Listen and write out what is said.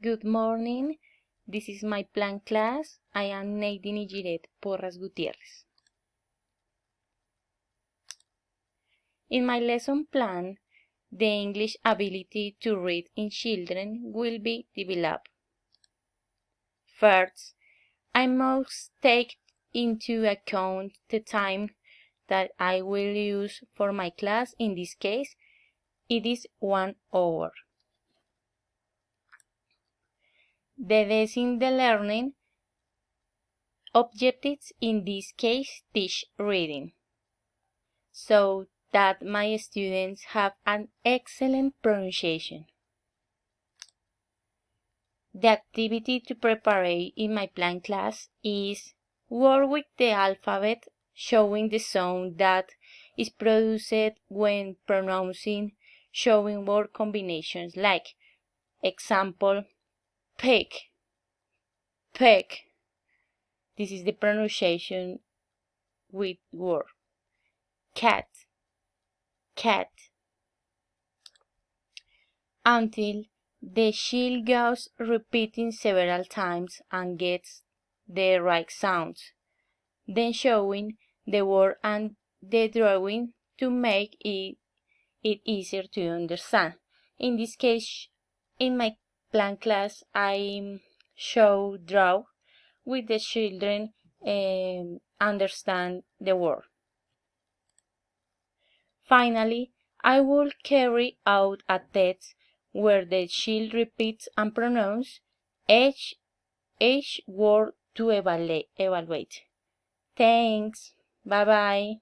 Good morning. This is my plan class. I am Nadine Giret Porras Gutierrez. In my lesson plan, the English ability to read in children will be developed. First, I must take into account the time that I will use for my class. In this case, it is 1 hour. Design the learning objectives, in this case teach reading, so that my students have an excellent pronunciation. The activity to prepare in my plan class is work with the alphabet, showing the sound that is produced when pronouncing, showing word combinations like example, pig, peg. This is the pronunciation with word. Cat, cat. Until the child goes repeating several times and gets the right sounds, then showing the word and the drawing to make it easier to understand. In this case, in my plan class, I draw with the children understand the word. Finally, I will carry out a test where the child repeats and pronounces each word to evaluate. Thanks. Bye bye.